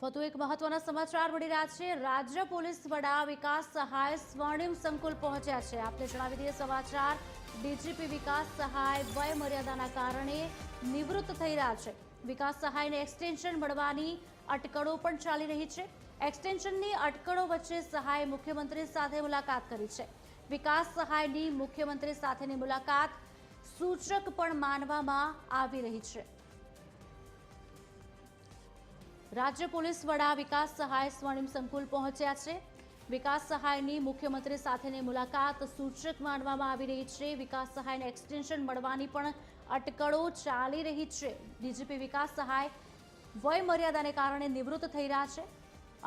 વધુ એક મહત્વના સમાચાર મળી રહ્યા છે। રાજ્ય પોલીસ વડા વિકાસ સહાય સ્વર્ણિમ સંકુલ પહોંચ્યા છે। આપને જણાવી દઈએ સમાચાર, ડીજીપી વિકાસ સહાય વય મર્યાદાના કારણે નિવૃત્ત થઈ રહ્યા છે। વિકાસ સહાયને એક્સટેન્શન મળવાની અટકળો પણ ચાલી રહી છે। એક્સટેન્શનની અટકળો વચ્ચે સહાય મુખ્યમંત્રી સાથે મુલાકાત કરી છે। વિકાસ સહાયની મુખ્યમંત્રી સાથેની મુલાકાત સૂચક પણ માનવામાં આવી રહી છે। राज्य पोलीस वड़ा विकास सहाय स्वर्णिम संकुल पहुंच्या छे। विकास सहायनी मुख्यमंत्री साथेनी मुलाकात सूचक मानवामां आवी रही छे। विकास सहायने एक्सटेन्शन मळवानी पण अटकळो चाली रही छे। डीजीपी विकास सहाय वय मर्यादाने कारणे निवृत्त थई रह्या छे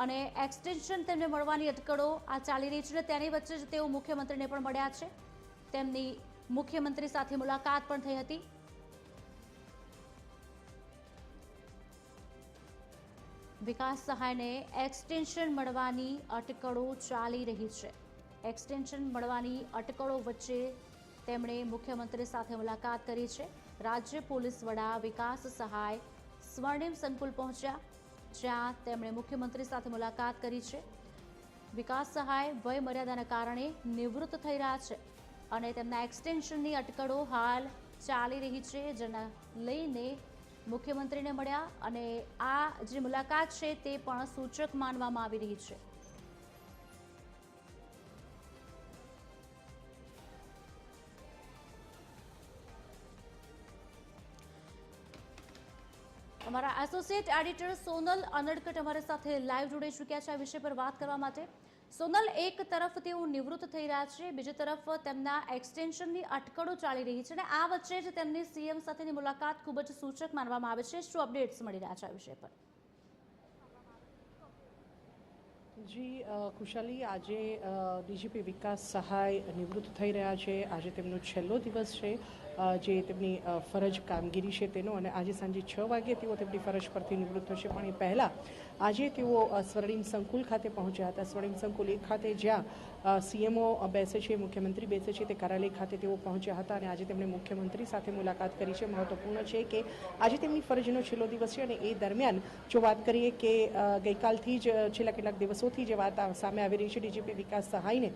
અને एक्सटेन्शन तेમને મળવાની અટકળો આ ચાલી રહી છે। તેની વચ્ચે જ તેઓ મુખ્યમંત્રીને પણ મળ્યા છે। તેમની મુખ્યમંત્રી સાથે મુલાકાત પણ થઈ હતી। विकास सहाय ने एक्सटेन्शन मळवानी अटकळो चाली रही है। एक्सटेन्शन मळवानी अटकळो वच्चे तेमणे मुख्यमंत्री साथे मुलाकात करी है। राज्य पोलीस वड़ा विकास सहाय स्वर्णिम संकुल पहुंच्या, ज्यां तेमणे मुख्यमंत्री साथे मुलाकात करी है। विकास सहाय वय मर्यादाना कारणे निवृत्त थई रह्या छे अने तेमना एक्सटेन्शननी अटकळो हाल चाली रही है, जेना लईने मुख्यमंत्रीने मळ्या अने आ जे मुलाकात छे ते पण सूचक मानवामां आवी रही छे। हमारा एसोसिएट एडिटर सोनल अनड़कट हमारे साथे लाइव जोड़ाई चूक्या छे आ विषय पर बात करवा माटे। सोनल, एक तरफ तेओ निवृत्त थई रह्या छे, बीजी तरफ तेमना एक्सटेन्शननी अटकळो चाली रही छे, आ वच्चे ज तेमनी सीएम साथेनी मुलाकात खूब ज सूचक मानवामां आवे छे। शुं अपडेट्स मळी रह्या छे आ विषय पर? जी खुशाली, आज डीजीपी विकास सहाय निवृत्त थई रह्या छे। आज तेमनो छेल्लो दिवस छे जे तेमनी फरज कामगीरी छे तेनो, अने आज सांजे 6 वागे तेओ तेमनी फरज परथी निवृत्त थशे। पण ए पहेला आज तेओ स्वर्णिम संकुल खाते पहोंच्या हता। स्वर्णिम संकुल एक खाते ज्यां सीएमओ बेसे छे, मुख्यमंत्री बेसे छे, ते कार्यालय खाते तेओ पहोंच्या हता अने आज तेमणे मुख्यमंत्री साथे मुलाकात करी छे। महत्वपूर्ण छे के आज तेमनी फरजनो छेल्लो दिवस छे अने ए दरमियान जो बात करीए के गईकालथी ज छेल्ला કેટલાક દિવસોથી જે વાત સામે આવી રહી છે, ડીજીપી વિકાસ સહાયને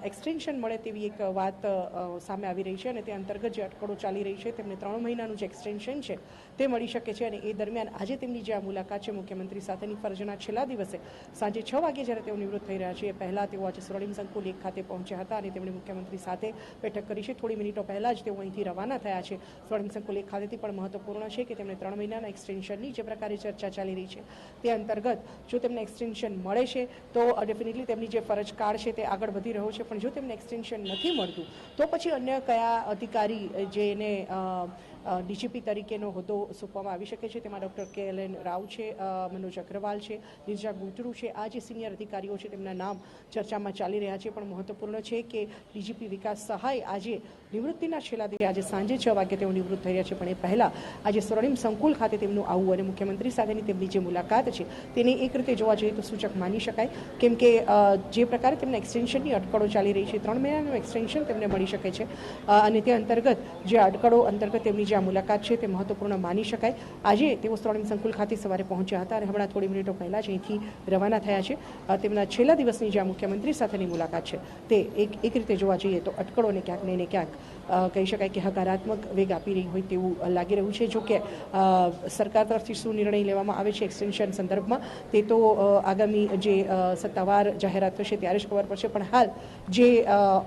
એક્સટેન્શન મળે તેવી એક વાત સામે આવી રહી છે અને તે અંતર્ગત જે અટકળો ચાલી રહી છે તેમને 3 મહિનાનું જે એક્સટેન્શન છે તે મળી શકે છે અને એ દરમિયાન આજે તેમની જે આ મુલાકાત છે મુખ્યમંત્રી સાથેની ફરજના છેલ્લા દિવસે સાંજે 6 વાગે જ્યારે તેઓ નિવૃત્ત થઈ રહ્યા છે એ પહેલાં તેઓ આજે સ્વર્ણિમ સંકુલ 1 ખાતે પહોંચ્યા હતા અને તેમણે મુખ્યમંત્રી સાથે બેઠક કરી છે। થોડી મિનિટો પહેલાં જ તેઓ અહીંથી રવાના થયા છે। સ્વર્ણિમ સંકુલ 1 ખાતેથી પણ મહત્વપૂર્ણ છે કે તેમણે 3 મહિનાના એક્સટેન્શનની જે પ્રકારે ચર્ચા ચાલી રહી છે તે અંતર્ગત જો તેમને એક્સટેન્શન મળે છે તો ડેફિનેટલી તેમની જે ફરજ કાળ છે તે આગળ વધી રહ્યો છે, પણ જો તેમને એક્સટેન્શન નથી મળતું તો પછી અન્ય કયા અધિકારી જેને ડીજીપી તરીકેનો હોદ્દો સોંપવામાં આવી શકે છે, તેમાં ડૉક્ટર KLN રાવ છે, મનોજ અગ્રવાલ છે, નિર્જા ગુંટરુ છે, આ જે સિનિયર અધિકારીઓ છે તેમના નામ ચર્ચામાં ચાલી રહ્યા છે। પણ મહત્વપૂર્ણ છે કે ડીજીપી વિકાસ સહાય આજે નિવૃત્તિના છેલ્લા દિવસે આજે સાંજે 6 વાગે તેઓ નિવૃત્ત થઈ રહ્યા છે, પણ એ પહેલાં આજે સ્વર્ણિમ સંકુલ ખાતે તેમનું આવવું અને મુખ્યમંત્રી સાથેની તેમની જે મુલાકાત છે તેને એક રીતે જોવા જઈએ તો સૂચક માની શકાય, કેમ કે જે પ્રકારે તેમને એક્સટેન્શનની અટકળો ચાલી રહી છે, 3 મહિનાનું એક્સટેન્શન તેમને મળી શકે છે અને તે અંતર્ગત જે અટકળો અંતર્ગત તેમની જે આ મુલાકાત છે તે મહત્વપૂર્ણ માની શકાય। આજે તેઓ સ્વર્ણિમ સંકુલ ખાતે સવારે પહોંચ્યા હતા અને હમણાં થોડી મિનિટો પહેલાં જ અહીંથી રવાના થયા છે। તેમના છેલ્લા દિવસની જે આ મુખ્યમંત્રી સાથેની મુલાકાત છે તે એક રીતે જોવા જઈએ તો અટકળોને ક્યાંક ને ક્યાંક કહી શકાય કે હકારાત્મક વેગ આપી રહી હોય તેવું લાગી રહ્યું છે। જો કે સરકાર તરફથી શું નિર્ણય લેવામાં આવે છે એક્સટેન્શન સંદર્ભમાં તે તો આગામી જે સત્તાવાર જાહેરાત થશે ત્યારે જ ખબર પડશે, પણ હાલ જે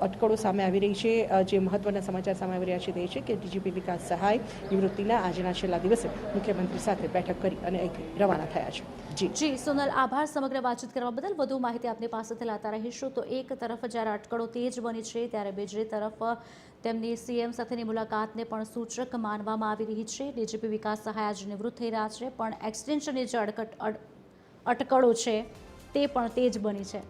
અટકળો સામે આવી રહી છે, જે મહત્વના સમાચાર સામે આવી રહ્યા છે તે છે કે ડીજીપી વિકાસ સહાય નિવૃત્તિના આજના છેલ્લા દિવસે મુખ્યમંત્રી સાથે બેઠક કરી અને અહીંથી રવાના થયા છે। જી સોનલ, આભાર સમગ્ર વાતચીત કરવા બદલ। વધુ માહિતી આપની પાસેથી લાતા રહીશું। તો એક તરફ જ્યારે અટકળો તેજ બની છે ત્યારે બીજી તરફ તેમની સીએમ સાથેની મુલાકાતને પણ સૂચક માનવામાં આવી રહી છે। ડીજીપી વિકાસ સહાય આજે નિવૃત્ત થઈ રહ્યા છે, પણ એક્સટેન્શનની જે અટકળો છે તે પણ તેજ બની છે।